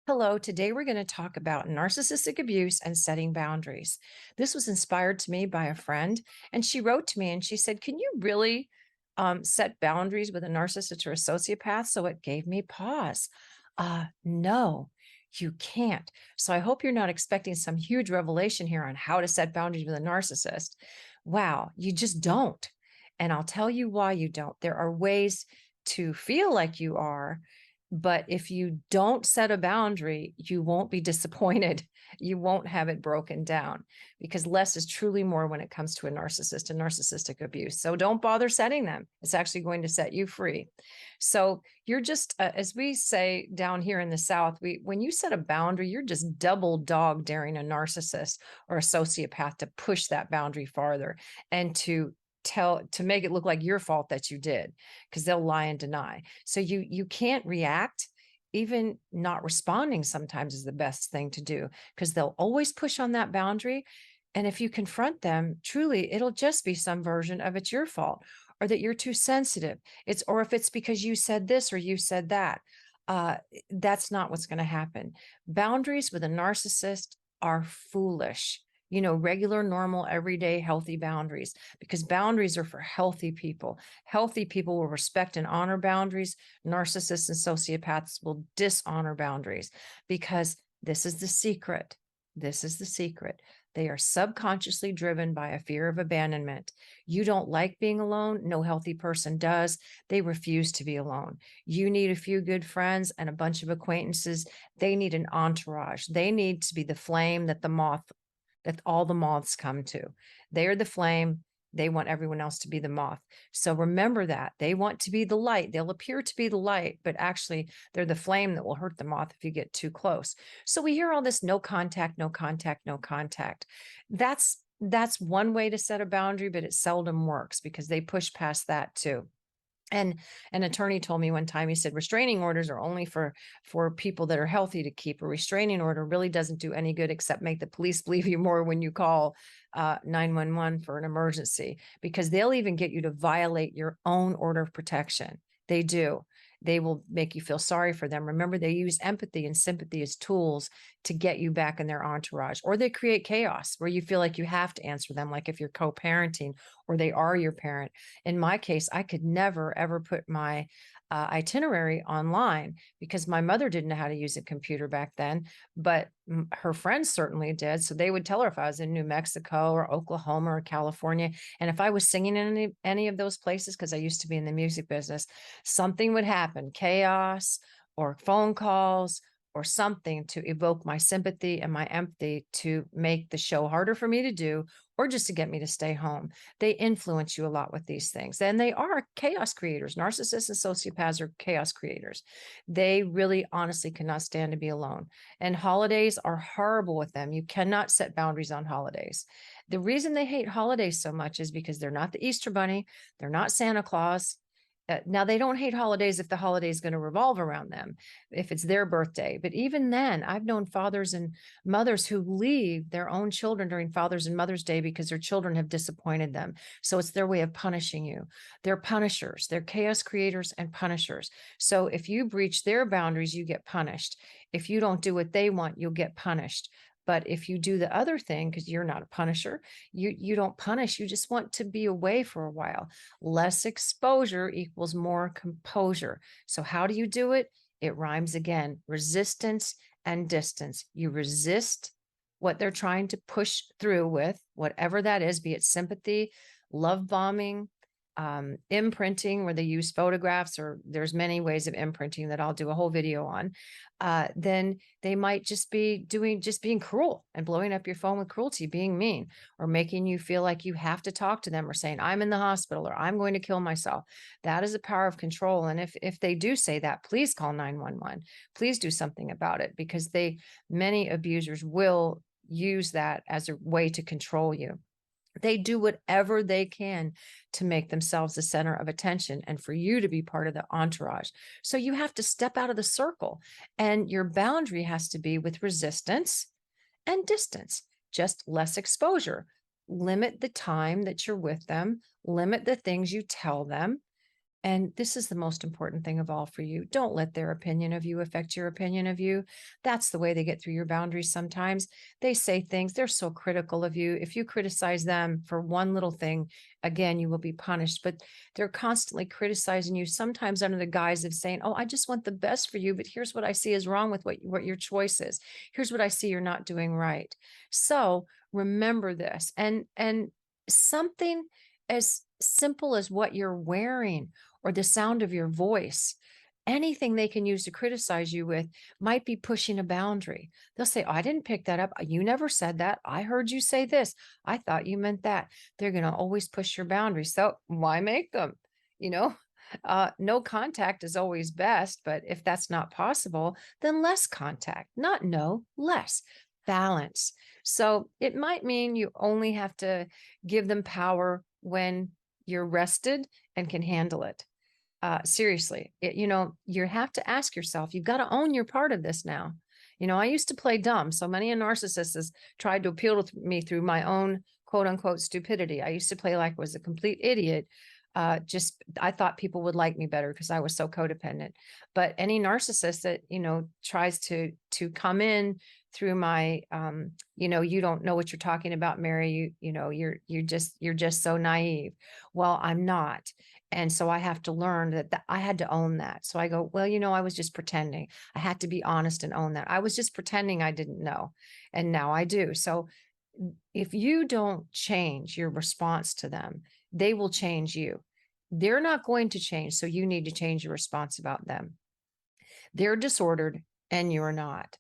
Hello, today we're going to talk about narcissistic abuse and setting boundaries. This was inspired to me by a friend, and she wrote to me and she said, can you really set boundaries with a narcissist or a sociopath? So it gave me pause. No, you can't. So I hope you're not expecting some huge revelation here on how to set boundaries with a narcissist. Wow, you just don't. And I'll tell you why you don't. There are ways to feel like you are, but if you don't set a boundary, you won't be disappointed. You won't have it broken down because less is truly more when it comes to a narcissist and narcissistic abuse. So don't bother setting them. It's actually going to set you free. So you're just, as we say down here in the South, when you set a boundary, you're just double dog daring a narcissist or a sociopath to push that boundary farther and to make it look like your fault that you did, because they'll lie and deny. So you can't react. Even not responding sometimes is the best thing to do, because they'll always push on that boundary. And if you confront them, truly, it'll just be some version of it's your fault, or that you're too sensitive. Or if it's because you said this or you said that. Uh, that's not what's going to happen. Boundaries with a narcissist are foolish. Regular, normal, everyday, healthy boundaries, because boundaries are for healthy people. Healthy people will respect and honor boundaries. Narcissists and sociopaths will dishonor boundaries, because this is the secret. This is the secret. They are subconsciously driven by a fear of abandonment. You don't like being alone. No healthy person does. They refuse to be alone. You need a few good friends and a bunch of acquaintances. They need an entourage. They need to be the flame that all the moths come to. They are the flame. They want everyone else to be the moth. So remember that. They want to be the light. They'll appear to be the light, but actually they're the flame that will hurt the moth if you get too close. So we hear all this no contact, no contact, no contact. That's one way to set a boundary, but it seldom works because they push past that too. And an attorney told me one time, he said, restraining orders are only for people that are healthy to keep. A restraining order really doesn't do any good except make the police believe you more when you call 911 for an emergency, because they'll even get you to violate your own order of protection. They do. They will make you feel sorry for them. Remember, they use empathy and sympathy as tools to get you back in their entourage, or they create chaos where you feel like you have to answer them, like if you're co-parenting or they are your parent. In my case, I could never, ever put my itinerary online because my mother didn't know how to use a computer back then, but her friends certainly did. So they would tell her if I was in New Mexico or Oklahoma or California. And if I was singing in any of those places, because I used to be in the music business, something would happen, chaos or phone calls or something to evoke my sympathy and my empathy to make the show harder for me to do, or just to get me to stay home. They influence you a lot with these things. And they are chaos creators. Narcissists and sociopaths are chaos creators. They really honestly cannot stand to be alone. And holidays are horrible with them. You cannot set boundaries on holidays. The reason they hate holidays so much is because they're not the Easter Bunny. They're not Santa Claus. Now, they don't hate holidays if the holiday is going to revolve around them, if it's their birthday. But even then, I've known fathers and mothers who leave their own children during Father's and Mother's Day because their children have disappointed them. So it's their way of punishing you. They're punishers. They're chaos creators and punishers. So if you breach their boundaries, you get punished. If you don't do what they want, you'll get punished. But if you do the other thing, because you're not a punisher, you don't punish, you just want to be away for a while. Less exposure equals more composure. So how do you do it? It rhymes again: resistance and distance. You resist what they're trying to push through with, whatever that is, be it sympathy, love bombing, imprinting, where they use photographs, or there's many ways of imprinting that I'll do a whole video on. Then they might just be being cruel and blowing up your phone with cruelty, being mean, or making you feel like you have to talk to them, or saying, I'm in the hospital, or I'm going to kill myself. That is a power of control. And if they do say that, please call 911. Please do something about it, because many abusers will use that as a way to control you. They do whatever they can to make themselves the center of attention and for you to be part of the entourage. So you have to step out of the circle, and your boundary has to be with resistance and distance, just less exposure. Limit the time that you're with them, limit the things you tell them, And this is the most important thing of all for you. Don't let their opinion of you affect your opinion of you. That's the way they get through your boundaries sometimes. They say things, they're so critical of you. If you criticize them for one little thing, again, you will be punished. But they're constantly criticizing you, sometimes under the guise of saying, oh, I just want the best for you, but here's what I see is wrong with what your choice is. Here's what I see you're not doing right. So remember this. And something as simple as what you're wearing or the sound of your voice, anything they can use to criticize you with might be pushing a boundary. They'll say, oh, I didn't pick that up. You never said that. I heard you say this. I thought you meant that. They're going to always push your boundaries. So why make them? You know, no contact is always best, but if that's not possible, then less contact, not no, less balance. So it might mean you only have to give them power when you're rested and can handle it. Seriously, you have to ask yourself, you've got to own your part of this now. I used to play dumb. So many a narcissist has tried to appeal to me through my own quote unquote stupidity. I used to play like I was a complete idiot. I thought people would like me better because I was so codependent. But any narcissist that, tries to come in through my, you don't know what you're talking about, Mary, you're just so naive. Well, I'm not. And so I have to learn that I had to own that. So I go, well, I was just pretending. I had to be honest and own that. I was just pretending I didn't know. And now I do. So if you don't change your response to them, they will change you. They're not going to change. So you need to change your response about them. They're disordered and you're not.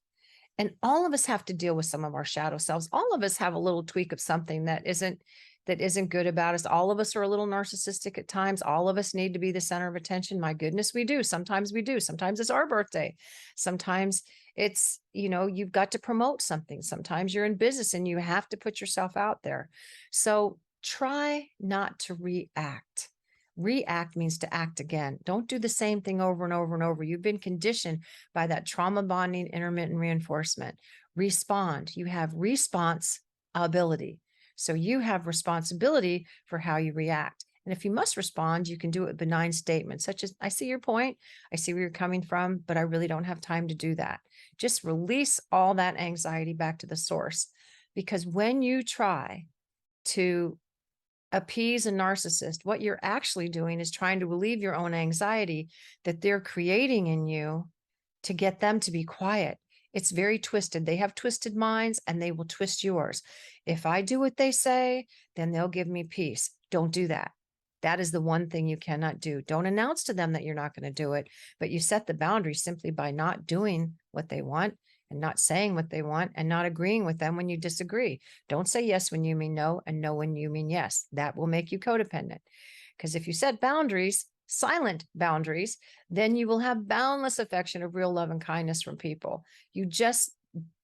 And all of us have to deal with some of our shadow selves. All of us have a little tweak of something that isn't good about us. All of us are a little narcissistic at times. All of us need to be the center of attention. My goodness, we do. Sometimes we do. Sometimes it's our birthday. Sometimes it's, you've got to promote something. Sometimes you're in business and you have to put yourself out there. So try not to react. React means to act again. Don't do the same thing over and over and over. You've been conditioned by that trauma bonding intermittent reinforcement. Respond. You have response ability. So you have responsibility for how you react. And if you must respond, you can do it with benign statements such as, I see your point. I see where you're coming from, but I really don't have time to do that. Just release all that anxiety back to the source. Because when you try to appease a narcissist, what you're actually doing is trying to relieve your own anxiety that they're creating in you to get them to be quiet. It's very twisted. They have twisted minds and they will twist yours. If I do what they say, then they'll give me peace. Don't do that. That is the one thing you cannot do. Don't announce to them that you're not going to do it, but you set the boundary simply by not doing what they want and not saying what they want and not agreeing with them when you disagree. Don't say yes when you mean no and no when you mean yes. That will make you codependent. Because if you set boundaries, silent boundaries, then you will have boundless affection of real love and kindness from people. You just,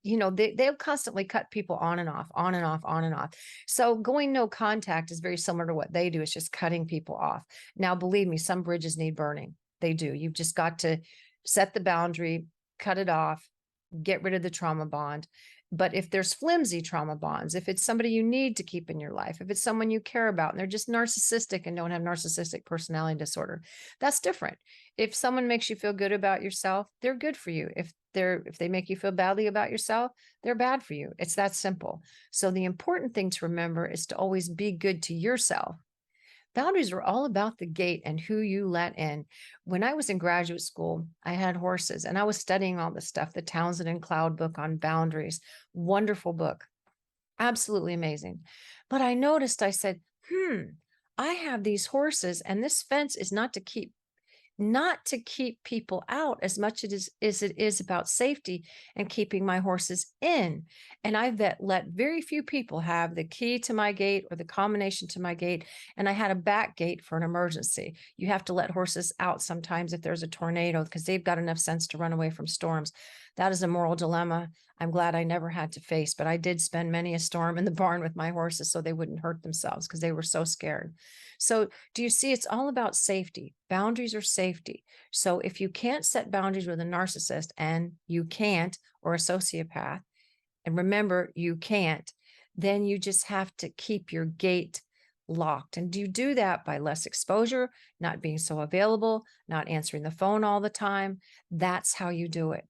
they'll constantly cut people on and off, on and off, on and off. So going no contact is very similar to what they do. It's just cutting people off. Now, believe me, some bridges need burning. They do. You've just got to set the boundary, cut it off, get rid of the trauma bond. But if there's flimsy trauma bonds, if it's somebody you need to keep in your life, if it's someone you care about and they're just narcissistic and don't have narcissistic personality disorder, that's different. If someone makes you feel good about yourself, they're good for you. If they make you feel badly about yourself, they're bad for you. It's that simple. So the important thing to remember is to always be good to yourself. Boundaries are all about the gate and who you let in. When I was in graduate school, I had horses and I was studying all this stuff, the Townsend and Cloud book on boundaries. Wonderful book. Absolutely amazing. But I noticed, I said, I have these horses and this fence is not to keep people out as much as it is about safety and keeping my horses in. And I've let very few people have the key to my gate or the combination to my gate. And I had a back gate for an emergency. You have to let horses out sometimes if there's a tornado because they've got enough sense to run away from storms. That is a moral dilemma I'm glad I never had to face, but I did spend many a storm in the barn with my horses so they wouldn't hurt themselves because they were so scared. So do you see, it's all about safety. Boundaries are safety. So if you can't set boundaries with a narcissist, and you can't, or a sociopath, and remember, you can't, then you just have to keep your gate locked. And do you do that by less exposure, not being so available, not answering the phone all the time? That's how you do it.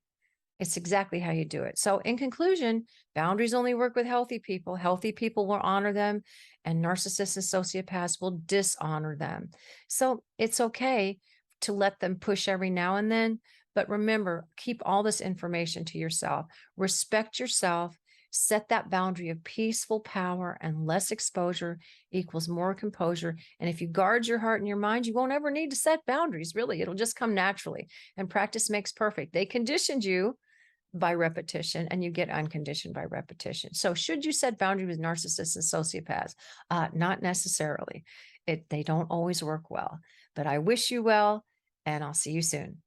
It's exactly how you do it. So, in conclusion, boundaries only work with healthy people. Healthy people will honor them, and narcissists and sociopaths will dishonor them. So, it's okay to let them push every now and then. But remember, keep all this information to yourself. Respect yourself. Set that boundary of peaceful power, and less exposure equals more composure. And if you guard your heart and your mind, you won't ever need to set boundaries. Really, it'll just come naturally. And practice makes perfect. They conditioned you by repetition, and you get unconditioned by repetition. So should you set boundaries with narcissists and sociopaths? Not necessarily. They don't always work well, but I wish you well, and I'll see you soon.